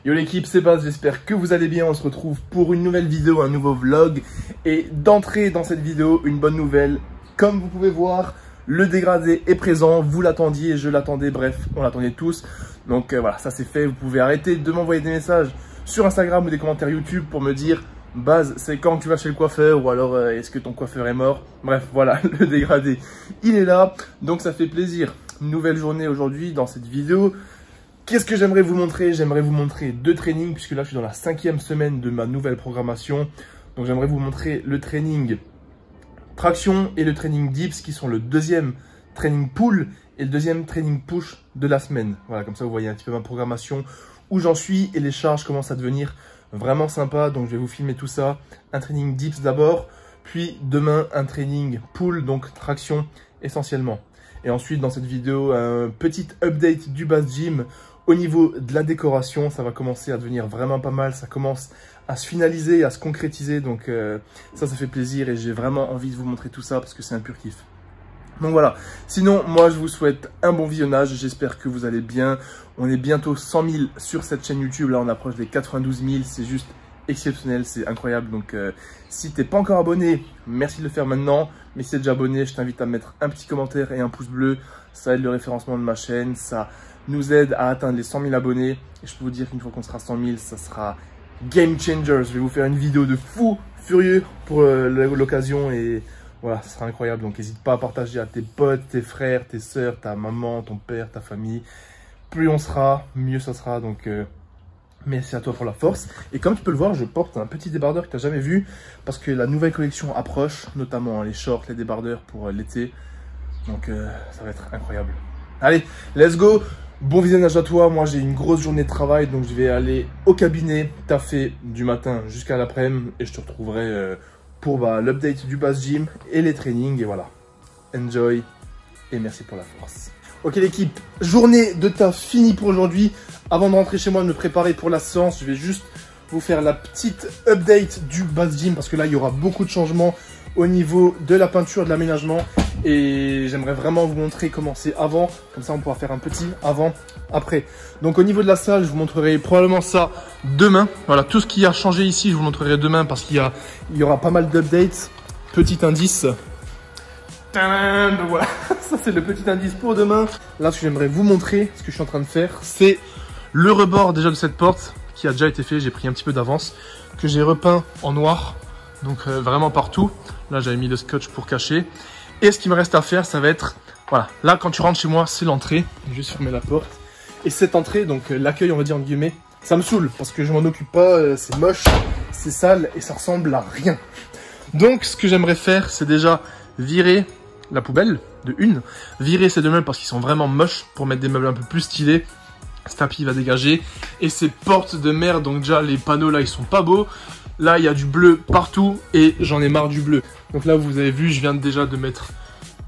Yo l'équipe, c'est Baz, j'espère que vous allez bien. On se retrouve pour une nouvelle vidéo, un nouveau vlog. Et d'entrée dans cette vidéo, une bonne nouvelle. Comme vous pouvez voir, le dégradé est présent. Vous l'attendiez, je l'attendais, bref, on l'attendait tous. Donc voilà, ça c'est fait. Vous pouvez arrêter de m'envoyer des messages sur Instagram ou des commentaires YouTube pour me dire Baz, c'est quand que tu vas chez le coiffeur, ou alors est-ce que ton coiffeur est mort? Bref, voilà, le dégradé, il est là. Donc ça fait plaisir. Nouvelle journée aujourd'hui dans cette vidéo. Qu'est-ce que j'aimerais vous montrer? J'aimerais vous montrer deux trainings, puisque là je suis dans la 5e semaine de ma nouvelle programmation. Donc j'aimerais vous montrer le training traction et le training dips, qui sont le deuxième training pull et le deuxième training push de la semaine. Voilà, comme ça vous voyez un petit peu ma programmation, où j'en suis, et les charges commencent à devenir vraiment sympa. Donc je vais vous filmer tout ça. Un training dips d'abord, puis demain un training pull, donc traction essentiellement. Et ensuite dans cette vidéo, un petit update du Baz Gym. Au niveau de la décoration, ça va commencer à devenir vraiment pas mal. Ça commence à se finaliser, à se concrétiser. Donc ça fait plaisir et j'ai vraiment envie de vous montrer tout ça parce que c'est un pur kiff. Donc voilà. Sinon, moi, je vous souhaite un bon visionnage. J'espère que vous allez bien. On est bientôt 100 000 sur cette chaîne YouTube. Là, on approche des 92 000. C'est juste exceptionnel, c'est incroyable. Donc si t'es pas encore abonné, merci de le faire maintenant. Mais si t'es déjà abonné, je t'invite à mettre un petit commentaire et un pouce bleu. Ça aide le référencement de ma chaîne. Ça nous aide à atteindre les 100 000 abonnés. Et je peux vous dire qu'une fois qu'on sera 100 000, ça sera game changer. Je vais vous faire une vidéo de fou furieux pour l'occasion. Et voilà, ça sera incroyable. Donc n'hésite pas à partager à tes potes, tes frères, tes soeurs, ta maman, ton père, ta famille. Plus on sera, mieux ça sera. Donc merci à toi pour la force. Et comme tu peux le voir, je porte un petit débardeur que tu n'as jamais vu, parce que la nouvelle collection approche, notamment les shorts, les débardeurs pour l'été. Donc ça va être incroyable. Allez, let's go. Bon visionnage à toi. Moi j'ai une grosse journée de travail, donc je vais aller au cabinet taffer du matin jusqu'à l'après-midi, et je te retrouverai pour l'update du Baz Gym et les trainings. Et voilà, enjoy et merci pour la force. Ok l'équipe, journée de taf finie pour aujourd'hui. Avant de rentrer chez moi, de me préparer pour la séance, je vais juste vous faire la petite update du Baz Gym, parce que là il y aura beaucoup de changements au niveau de la peinture, de l'aménagement, et j'aimerais vraiment vous montrer comment c'est avant, comme ça on pourra faire un petit avant après. Donc au niveau de la salle, je vous montrerai probablement ça demain. Voilà, tout ce qui a changé ici je vous montrerai demain, parce qu'il y aura pas mal d'updates. Petit indice, voilà, ça c'est le petit indice pour demain. Là, ce que j'aimerais vous montrer, ce que je suis en train de faire, c'est le rebord déjà de cette porte qui a déjà été fait. J'ai pris un petit peu d'avance, que j'ai repeint en noir, donc vraiment partout. Là, j'avais mis le scotch pour cacher. Et ce qui me reste à faire, ça va être, voilà, là quand tu rentres chez moi, c'est l'entrée. Juste fermer la porte. Et cette entrée, donc l'accueil, on va dire en guillemets, ça me saoule parce que je m'en occupe pas. C'est moche, c'est sale et ça ressemble à rien. Donc, ce que j'aimerais faire, c'est déjà virer la poubelle de une, virer ces deux meubles parce qu'ils sont vraiment moches, pour mettre des meubles un peu plus stylés. Ce tapis va dégager, et ces portes de merde, donc déjà les panneaux là ils sont pas beaux. Là il y a du bleu partout et j'en ai marre du bleu. Donc là vous avez vu, je viens déjà de mettre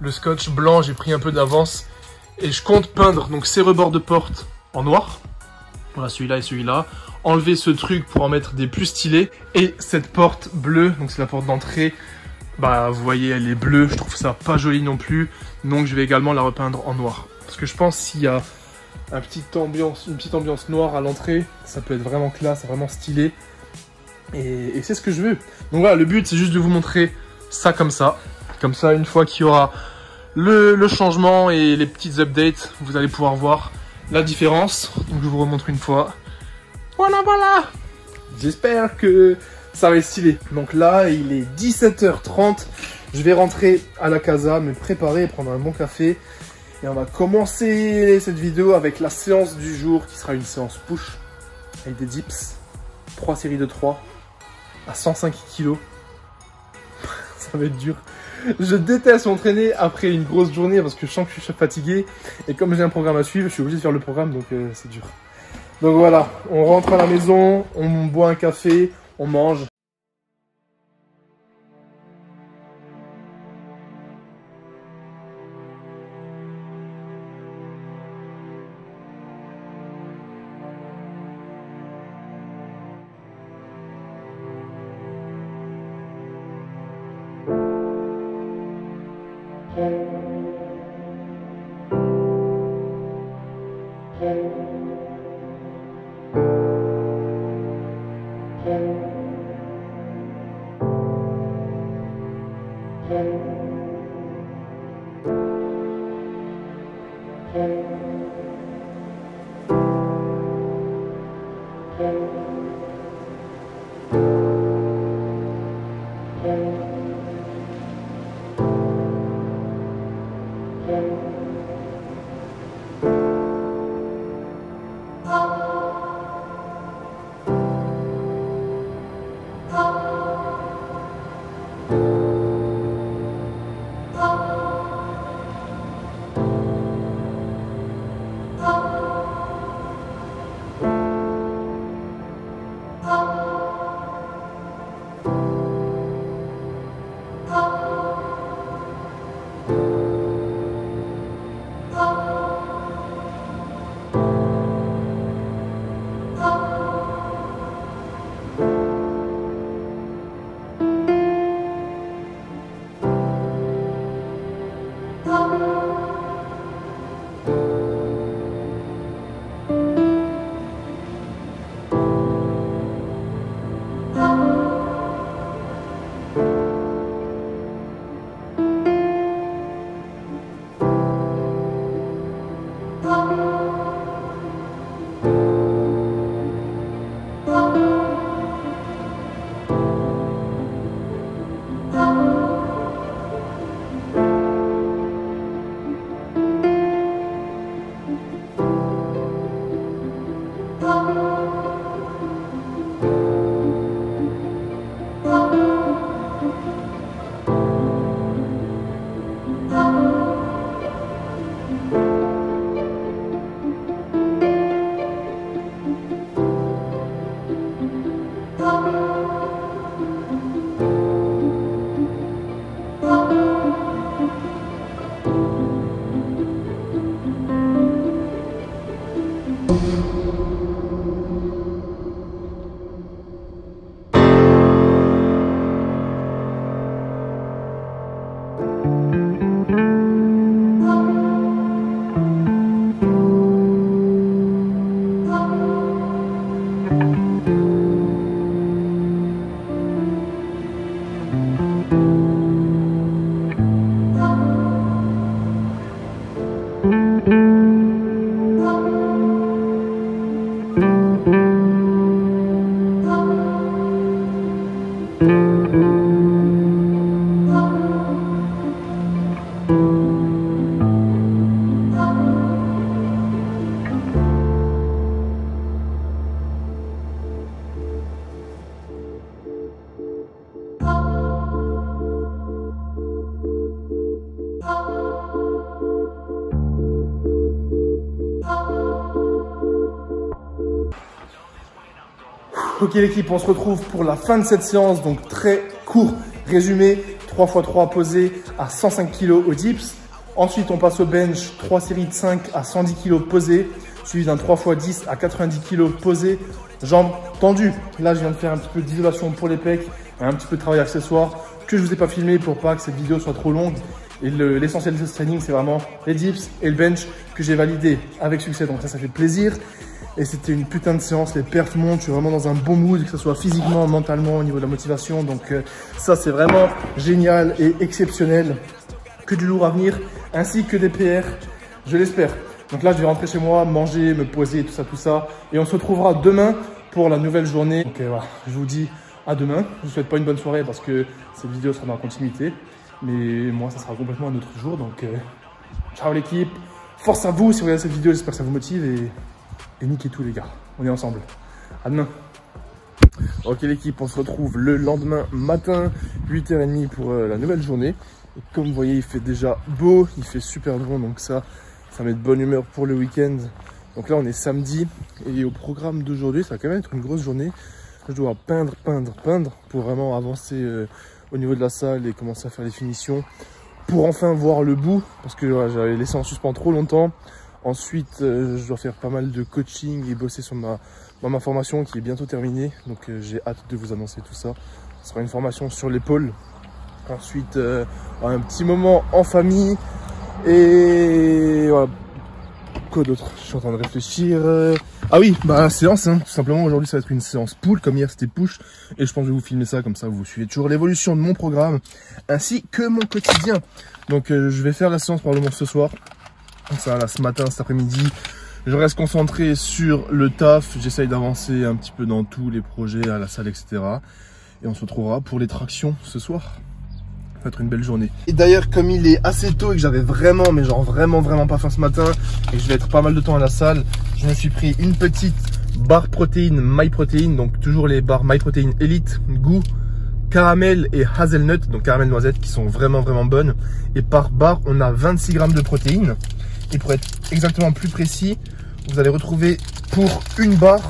le scotch blanc, j'ai pris un peu d'avance et je compte peindre donc ces rebords de porte en noir. Voilà, celui-là et celui-là. Enlever ce truc pour en mettre des plus stylés, et cette porte bleue, donc c'est la porte d'entrée. Bah vous voyez, elle est bleue, je trouve ça pas joli non plus, donc je vais également la repeindre en noir. Parce que je pense s'il y a une petite ambiance noire à l'entrée, ça peut être vraiment classe, vraiment stylé. Et c'est ce que je veux. Donc voilà, le but c'est juste de vous montrer ça comme ça. Comme ça, une fois qu'il y aura le changement et les petites updates, vous allez pouvoir voir la différence. Donc je vous remontre une fois. Voilà, voilà. J'espère que ça va être stylé. Donc là, il est 17h30. Je vais rentrer à la casa, me préparer, prendre un bon café. Et on va commencer cette vidéo avec la séance du jour, qui sera une séance push avec des dips. 3 séries de 3 à 105 kg. Ça va être dur. Je déteste m'entraîner après une grosse journée parce que je sens que je suis fatigué. Et comme j'ai un programme à suivre, je suis obligé de faire le programme, donc c'est dur. Donc voilà, on rentre à la maison, on boit un café, on mange. Ok l'équipe, on se retrouve pour la fin de cette séance, donc très court résumé, 3x3 posés à 105 kg au dips. Ensuite on passe au bench, 3 séries de 5 à 110 kg posés, suivi d'un 3x10 à 90 kg posés, jambes tendues. Là je viens de faire un petit peu d'isolation pour les pecs, et un petit peu de travail accessoire que je ne vous ai pas filmé pour pas que cette vidéo soit trop longue. Et l'essentiel de ce training c'est vraiment les dips et le bench que j'ai validé avec succès, donc ça fait plaisir. Et c'était une putain de séance, les perfs montent, je suis vraiment dans un bon mood, que ce soit physiquement, mentalement, au niveau de la motivation. Donc ça c'est vraiment génial et exceptionnel. Que du lourd à venir, ainsi que des PR, je l'espère. Donc là je vais rentrer chez moi, manger, me poser, tout ça. Et on se retrouvera demain pour la nouvelle journée. Donc voilà, je vous dis à demain. Je vous souhaite pas une bonne soirée parce que cette vidéo sera dans la continuité. Mais moi ça sera complètement un autre jour. Donc ciao l'équipe, force à vous si vous regardez cette vidéo, j'espère que ça vous motive. Et niquez tout les gars, on est ensemble. À demain. Ok l'équipe, on se retrouve le lendemain matin, 8h30 pour la nouvelle journée. Et comme vous voyez, il fait déjà beau, il fait super bon, donc ça met de bonne humeur pour le week-end. Donc là on est samedi et au programme d'aujourd'hui, ça va quand même être une grosse journée. Je dois peindre pour vraiment avancer au niveau de la salle et commencer à faire les finitions. Pour enfin voir le bout, parce que voilà, j'avais laissé en suspens trop longtemps. Ensuite, je dois faire pas mal de coaching et bosser sur ma formation qui est bientôt terminée. Donc j'ai hâte de vous annoncer tout ça. Ce sera une formation sur l'épaule. Ensuite, un petit moment en famille. Et voilà. Quoi d'autre? Je suis en train de réfléchir. Ah oui, bah séance, hein, tout simplement. Aujourd'hui, ça va être une séance pull. Comme hier, c'était push. Et je pense que je vais vous filmer ça. Comme ça, vous suivez toujours l'évolution de mon programme. Ainsi que mon quotidien. Donc je vais faire la séance probablement ce soir. Donc ça, là, ce matin, cet après-midi, Je reste concentré sur le taf. J'essaye d'avancer un petit peu dans tous les projets à la salle, etc. Et on se retrouvera pour les tractions ce soir. Ça va être une belle journée. Et d'ailleurs, comme il est assez tôt et que j'avais vraiment, mais genre vraiment pas faim ce matin et que je vais être pas mal de temps à la salle, je me suis pris une petite barre protéine MyProtein. Donc toujours les barres MyProtein Elite, goût caramel et hazelnut, donc caramel noisette, qui sont vraiment bonnes. Et par barre, on a 26 grammes de protéines. Et pour être exactement plus précis, vous allez retrouver pour une barre,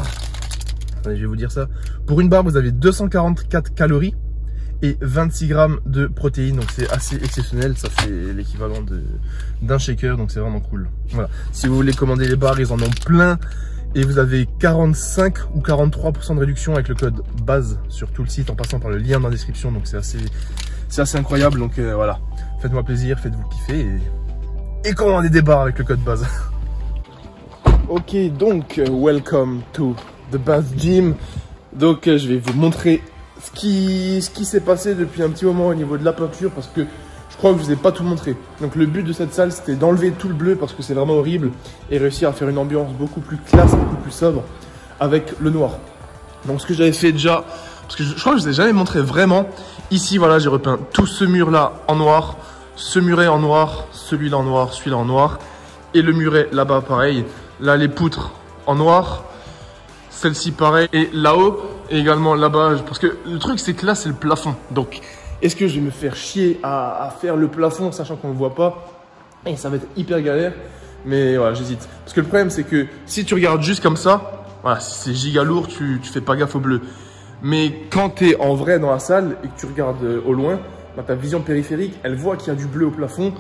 attendez, je vais vous dire ça, pour une barre, vous avez 244 calories et 26 grammes de protéines. Donc c'est assez exceptionnel, ça fait l'équivalent d'un shaker, donc c'est vraiment cool. Voilà, si vous voulez commander les barres, ils en ont plein. Et vous avez 45 ou 43% de réduction avec le code BASE sur tout le site en passant par le lien dans la description. Donc c'est assez incroyable. Donc voilà, faites-moi plaisir, faites-vous kiffer et commandez des barres avec le code BASE. Ok, donc welcome to the BASE Gym. Donc je vais vous montrer ce qui s'est passé depuis un petit moment au niveau de la peinture parce que je crois que je vous ai pas tout montré. Donc le but de cette salle, c'était d'enlever tout le bleu parce que c'est vraiment horrible et réussir à faire une ambiance beaucoup plus classe, beaucoup plus sobre avec le noir. Donc ce que j'avais fait déjà, parce que je crois que je vous ai jamais montré vraiment. Ici, voilà, j'ai repeint tout ce mur-là en noir, ce muret en noir, celui-là en noir, celui-là en noir et le muret là-bas pareil. Là, les poutres en noir, celle-ci pareil et là-haut et également là-bas. Parce que le truc, c'est que là, c'est le plafond. Donc est-ce que je vais me faire chier à faire le plafond sachant qu'on ne le voit pas? Et ça va être hyper galère. Mais voilà, j'hésite. Parce que le problème, c'est que si tu regardes juste comme ça, voilà, c'est giga lourd, tu fais pas gaffe au bleu. Mais quand tu es en vrai dans la salle et que tu regardes au loin, bah, ta vision périphérique, elle voit qu'il y a du bleu au plafond.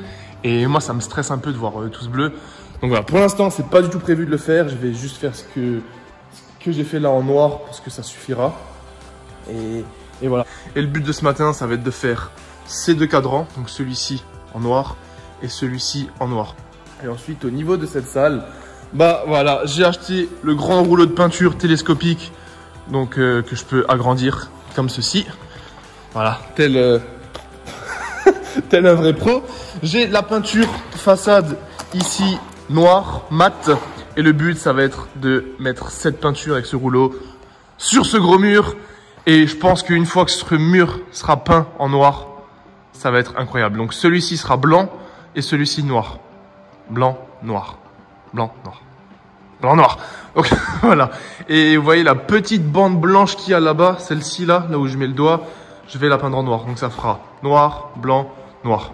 Et moi, ça me stresse un peu de voir tout ce bleu. Donc voilà, pour l'instant, c'est pas du tout prévu de le faire. Je vais juste faire ce que j'ai fait là en noir parce que ça suffira. Et voilà. Et le but de ce matin, ça va être de faire ces deux cadrans, donc celui-ci en noir et celui-ci en noir. Et ensuite, au niveau de cette salle, bah voilà, j'ai acheté le grand rouleau de peinture télescopique, donc que je peux agrandir comme ceci. Voilà, tel un vrai pro. J'ai la peinture façade ici noire, mat, et le but, ça va être de mettre cette peinture avec ce rouleau sur ce gros mur. Et je pense qu'une fois que ce mur sera peint en noir, ça va être incroyable. Donc celui-ci sera blanc et celui-ci noir. Blanc, noir. Blanc, noir. Blanc, noir. Donc voilà. Et vous voyez la petite bande blanche qu'il y a là-bas, celle-ci là où je mets le doigt, je vais la peindre en noir. Donc ça fera noir, blanc, noir.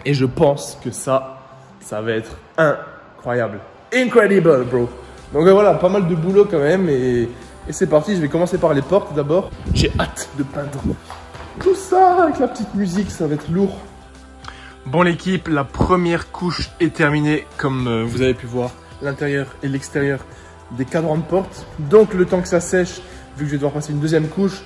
Et je pense que ça va être incroyable. Incredible, bro. Donc voilà, pas mal de boulot quand même et c'est parti, je vais commencer par les portes d'abord. J'ai hâte de peindre tout ça avec la petite musique, ça va être lourd. Bon l'équipe, la première couche est terminée comme vous avez pu voir. L'intérieur et l'extérieur des cadrans de porte. Donc le temps que ça sèche, vu que je vais devoir passer une deuxième couche,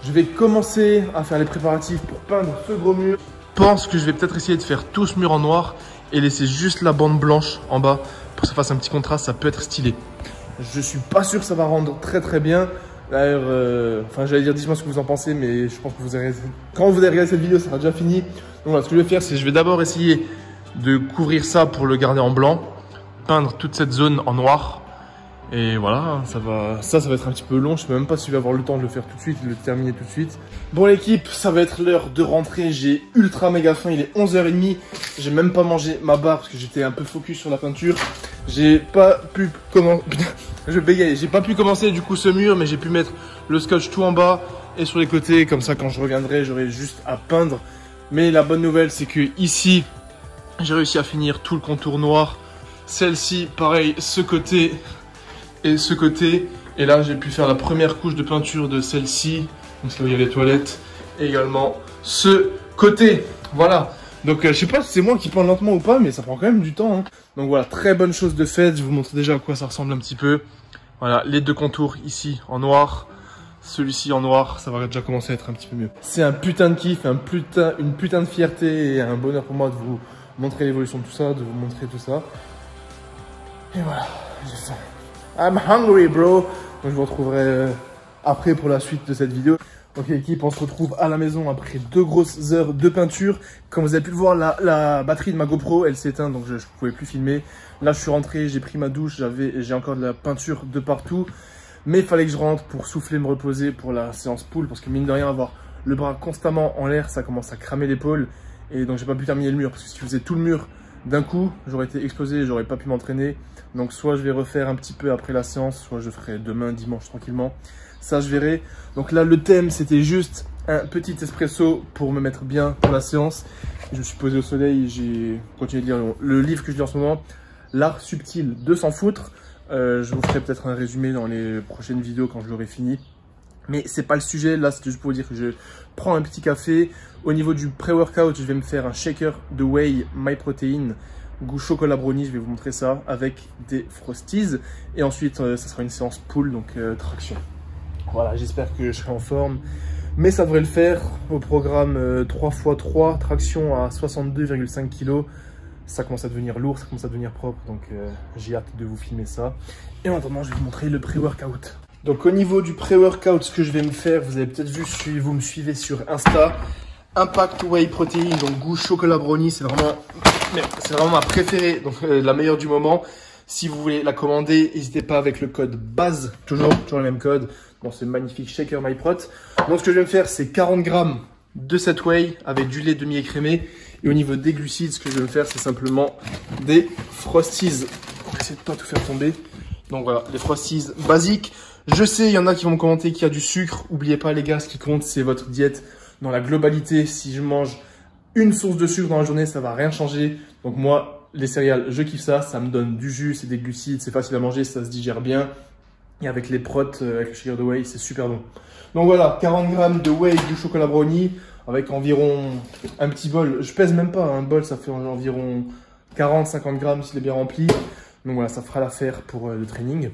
je vais commencer à faire les préparatifs pour peindre ce gros mur. Je pense que je vais peut-être essayer de faire tout ce mur en noir et laisser juste la bande blanche en bas pour que ça fasse un petit contraste, ça peut être stylé. Je suis pas sûr que ça va rendre très bien. D'ailleurs, enfin j'allais dire dites-moi ce que vous en pensez, mais je pense que quand vous allez regarder cette vidéo, ça sera déjà fini. Donc voilà, ce que je vais faire, c'est que je vais d'abord essayer de couvrir ça pour le garder en blanc, peindre toute cette zone en noir. Et voilà, ça va être un petit peu long. Je sais même pas si je vais avoir le temps de le faire tout de suite, de le terminer tout de suite. Bon l'équipe, ça va être l'heure de rentrer. J'ai ultra méga faim, il est 11h30. J'ai même pas mangé ma barre parce que j'étais un peu focus sur la peinture. J'ai pas pu commencer. Putain, je bégaye. J'ai pas pu commencer du coup ce mur, mais j'ai pu mettre le scotch tout en bas et sur les côtés. Comme ça, quand je reviendrai, j'aurai juste à peindre. Mais la bonne nouvelle, c'est que ici, j'ai réussi à finir tout le contour noir. Celle-ci, pareil, ce côté et ce côté. Et là, j'ai pu faire la première couche de peinture de celle-ci. Donc, c'est là où il y a les toilettes. Et également ce côté. Voilà. Donc je sais pas si c'est moi qui peins lentement ou pas, mais ça prend quand même du temps. Hein. Donc voilà, très bonne chose de faite. Je vous montre déjà à quoi ça ressemble un petit peu. Voilà, les deux contours ici en noir. Celui-ci en noir, ça va déjà commencer à être un petit peu mieux. C'est un putain de kiff, une putain de fierté et un bonheur pour moi de vous montrer l'évolution de tout ça, de vous montrer tout ça. Et voilà, j'ai faim. I'm hungry, bro. Donc je vous retrouverai après pour la suite de cette vidéo. Ok équipe, on se retrouve à la maison après 2 grosses heures de peinture. Comme vous avez pu le voir, la batterie de ma GoPro, elle s'éteint, donc je ne pouvais plus filmer. Là, je suis rentré, j'ai pris ma douche, j'ai encore de la peinture de partout. Mais il fallait que je rentre pour souffler, me reposer pour la séance pool. Parce que mine de rien, avoir le bras constamment en l'air, ça commence à cramer l'épaule. Et donc, j'ai pas pu terminer le mur. Parce que si je faisais tout le mur d'un coup, j'aurais été explosé, j'aurais pas pu m'entraîner. Donc, soit je vais refaire un petit peu après la séance, soit je ferai demain, dimanche, tranquillement. Ça, je verrai. Donc là, le thème, c'était juste un petit espresso pour me mettre bien pour la séance. Je me suis posé au soleil, j'ai continué de lire le livre que je lis en ce moment, L'art subtil de s'en foutre. Je vous ferai peut-être un résumé dans les prochaines vidéos quand je l'aurai fini. Mais c'est pas le sujet, là c'était juste pour vous dire que je prends un petit café. Au niveau du pré-workout, je vais me faire un shaker de whey MyProtein, goût chocolat brownie, je vais vous montrer ça, avec des Frosties. Et ensuite, ça sera une séance pull, donc traction. Voilà, j'espère que je serai en forme. Mais ça devrait le faire au programme 3x3, traction à 62,5 kg. Ça commence à devenir lourd, ça commence à devenir propre, donc j'ai hâte de vous filmer ça. Et en attendant, je vais vous montrer le pré-workout. Donc au niveau du pré-workout, ce que je vais me faire, vous avez peut-être vu si vous me suivez sur Insta, Impact Whey Protein, donc goût chocolat brownie, c'est vraiment ma préférée, donc la meilleure du moment. Si vous voulez la commander, n'hésitez pas avec le code BASE, toujours le même code, dans ce magnifique shaker MyProt. Donc ce que je vais me faire, c'est 40 grammes de cette whey avec du lait demi-écrémé. Et au niveau des glucides, ce que je vais me faire, c'est simplement des Frosties. On va essayer de pas tout faire tomber. Donc voilà, les Frosties basiques. Je sais, il y en a qui vont me commenter qu'il y a du sucre. N'oubliez pas les gars, ce qui compte, c'est votre diète dans la globalité. Si je mange une source de sucre dans la journée, ça va rien changer. Donc moi, les céréales, je kiffe ça. Ça me donne du jus, c'est des glucides, c'est facile à manger, ça se digère bien. Et avec les protes, avec le shaker de whey, c'est super bon. Donc voilà, 40 grammes de whey, du chocolat brownie, avec environ un petit bol. Je pèse même pas, un bol, ça fait environ 40-50 grammes s'il est bien rempli. Donc voilà, ça fera l'affaire pour le training.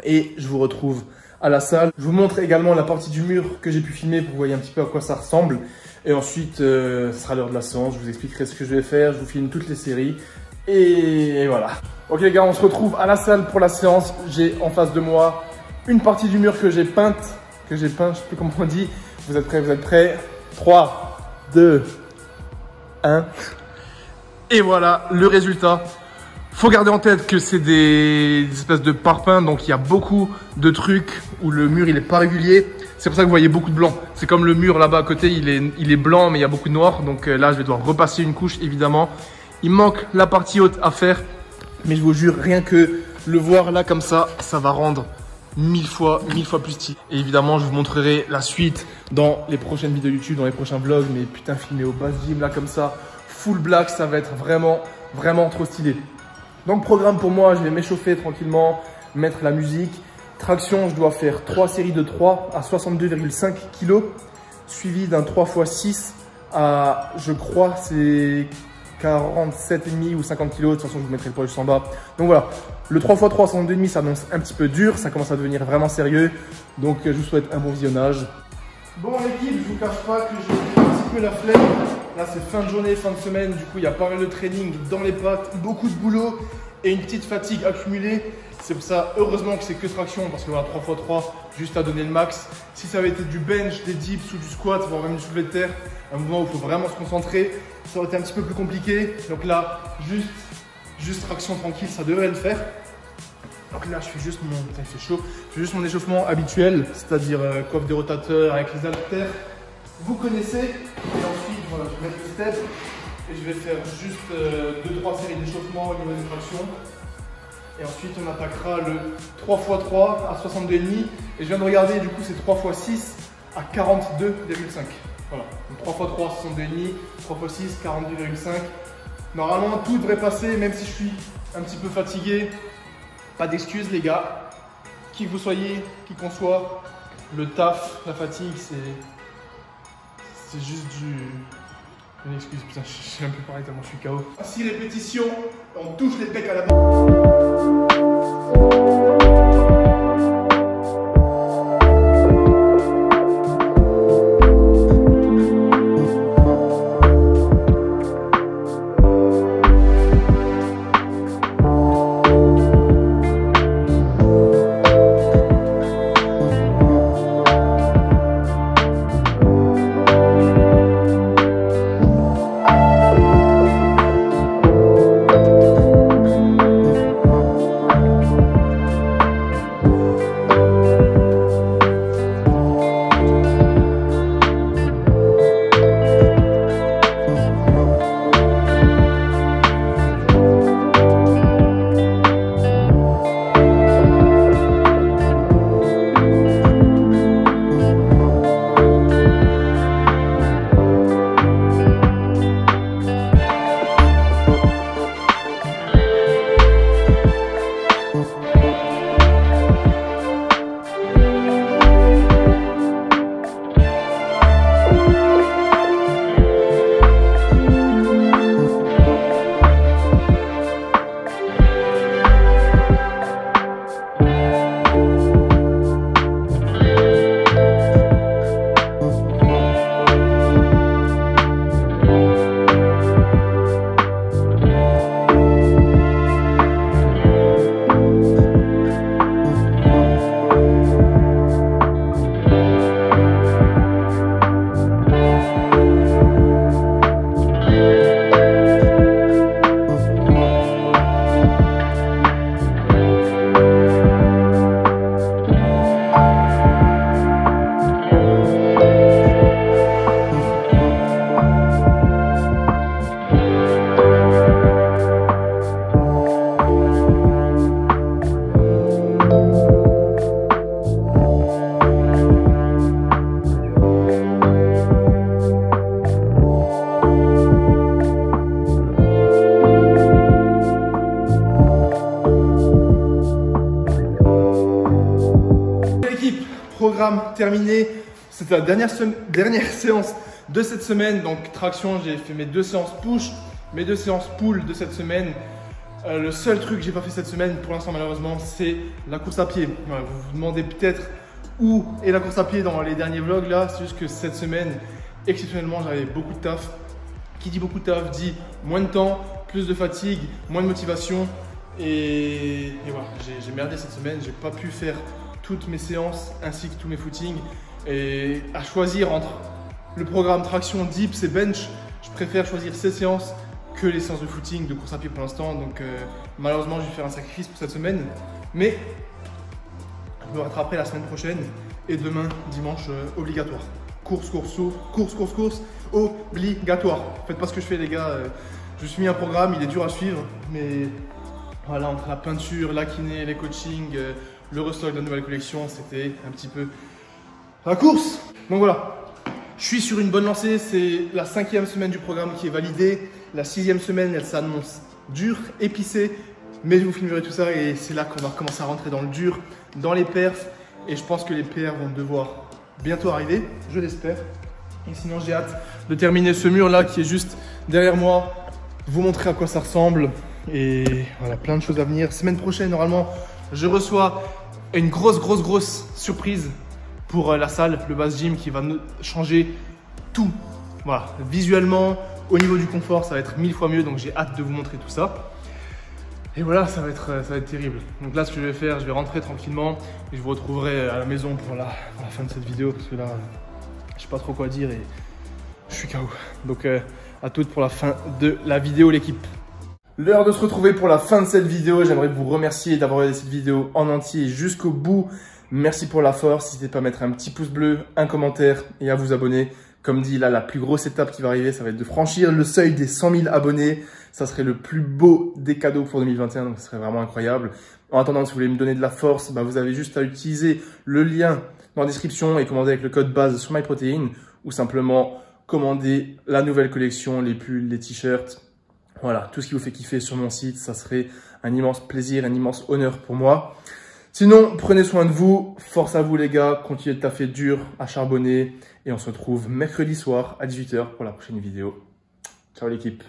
Et je vous retrouve à la salle. Je vous montre également la partie du mur que j'ai pu filmer pour que vous voyez un petit peu à quoi ça ressemble. Et ensuite, ce sera l'heure de la séance. Je vous expliquerai ce que je vais faire. Je vous filme toutes les séries. Et voilà. Ok les gars, on se retrouve à la salle pour la séance. J'ai en face de moi une partie du mur que j'ai peinte. Je sais plus comment on dit. Vous êtes prêts? Vous êtes prêts? 3, 2, 1. Et voilà le résultat. Faut garder en tête que c'est des espèces de parpaings, donc il y a beaucoup de trucs où le mur il est pas régulier. C'est pour ça que vous voyez beaucoup de blanc. C'est comme le mur là-bas à côté, il est blanc mais il y a beaucoup de noir. Donc là je vais devoir repasser une couche évidemment. Il manque la partie haute à faire. Mais je vous jure, rien que le voir là comme ça, ça va rendre 1000 fois plus stylé. Et évidemment, je vous montrerai la suite dans les prochaines vidéos YouTube, dans les prochains vlogs. Mais putain, filmé au bas gym là comme ça, full black, ça va être vraiment trop stylé. Donc programme pour moi, je vais m'échauffer tranquillement, mettre la musique. Traction, je dois faire 3 séries de 3 à 62,5 kg, suivi d'un 3x6 à, je crois, c'est 47,5 ou 50 kg. De toute façon, je vous mettrai le poids juste en bas. Donc voilà, le 3x3 à 62,5, ça annonce un petit peu dur, ça commence à devenir vraiment sérieux. Donc je vous souhaite un bon visionnage. Bon l'équipe, je vous cache pas que j'ai un petit peu la flemme. Là c'est fin de journée, fin de semaine, du coup il y a pas mal de training dans les pattes, beaucoup de boulot et une petite fatigue accumulée. C'est pour ça, heureusement que c'est que traction, parce que voilà, 3x3, juste à donner le max. Si ça avait été du bench, des dips ou du squat, voire même du soulevé de terre, un mouvement où il faut vraiment se concentrer, ça aurait été un petit peu plus compliqué. Donc là, juste traction tranquille, ça devrait le faire. Donc là, je fais juste mon, putain, il fait chaud, je fais juste mon échauffement habituel, c'est-à-dire coiffe des rotateurs avec les haltères. Vous connaissez. Et ensuite, voilà, je vais mettre le step et je vais faire juste 2-3 séries d'échauffement au niveau des tractions. Et ensuite, on attaquera le 3x3 à 62,5. Et je viens de regarder, du coup, c'est 3x6 à 42,5. Voilà. Donc 3x3, 62,5. 3x6, 42,5. Normalement, tout devrait passer, même si je suis un petit peu fatigué. Pas d'excuses, les gars. Qui que vous soyez, qui qu'on soit, le taf, la fatigue, c'est juste une excuse. Putain, je sais un peu parler tellement je suis KO. 6 répétitions, on touche les pecs à la programme terminé. C'était la dernière séance de cette semaine. Donc traction, j'ai fait mes 2 séances push, mes 2 séances pull de cette semaine. Le seul truc que j'ai pas fait cette semaine pour l'instant malheureusement, c'est la course à pied. Voilà, vous vous demandez peut-être où est la course à pied dans les derniers vlogs là. C'est juste que cette semaine, exceptionnellement, j'avais beaucoup de taf. Qui dit beaucoup de taf dit moins de temps, plus de fatigue, moins de motivation. Et voilà, j'ai merdé cette semaine. J'ai pas pu faire toutes mes séances ainsi que tous mes footings. Et à choisir entre le programme traction, dips et bench, je préfère choisir ces séances que les séances de footing, de course à pied pour l'instant. Donc malheureusement, je vais faire un sacrifice pour cette semaine. Mais je me rattraperai la semaine prochaine. Et demain, dimanche, obligatoire. Course, obligatoire. Faites pas ce que je fais les gars. Je me suis mis un programme, il est dur à suivre. Mais voilà, entre la peinture, la kiné, les coachings, le restock de la nouvelle collection, c'était un petit peu la course. Donc voilà, je suis sur une bonne lancée. C'est la 5e semaine du programme qui est validée. La 6e semaine, elle s'annonce dure, épicée. Mais je vous filmerai tout ça et c'est là qu'on va commencer à rentrer dans le dur, dans les perfs. Et je pense que les perfs vont devoir bientôt arriver, je l'espère. Et sinon, j'ai hâte de terminer ce mur là qui est juste derrière moi, vous montrer à quoi ça ressemble. Et voilà, plein de choses à venir. Semaine prochaine, normalement, je reçois une grosse surprise pour la salle, le Base Gym, qui va changer tout. Voilà, visuellement, au niveau du confort, ça va être 1000 fois mieux. Donc j'ai hâte de vous montrer tout ça. Et voilà, ça va être terrible. Donc là, ce que je vais faire, je vais rentrer tranquillement et je vous retrouverai à la maison pour la fin de cette vidéo parce que là, je sais pas trop quoi dire et je suis KO. Donc à toutes pour la fin de la vidéo, l'équipe. L'heure de se retrouver pour la fin de cette vidéo. J'aimerais vous remercier d'avoir regardé cette vidéo en entier jusqu'au bout. Merci pour la force. N'hésitez pas à mettre un petit pouce bleu, un commentaire et à vous abonner. Comme dit, là, la plus grosse étape qui va arriver, ça va être de franchir le seuil des 100 000 abonnés. Ça serait le plus beau des cadeaux pour 2021, donc ce serait vraiment incroyable. En attendant, si vous voulez me donner de la force, bah, vous avez juste à utiliser le lien dans la description et commander avec le code BASE sur MyProtein ou simplement commander la nouvelle collection, les pulls, les t-shirts. Voilà, tout ce qui vous fait kiffer sur mon site, ça serait un immense plaisir, un immense honneur pour moi. Sinon, prenez soin de vous, force à vous les gars, continuez de taffer dur, à charbonner et on se retrouve mercredi soir à 18 h pour la prochaine vidéo. Ciao l'équipe.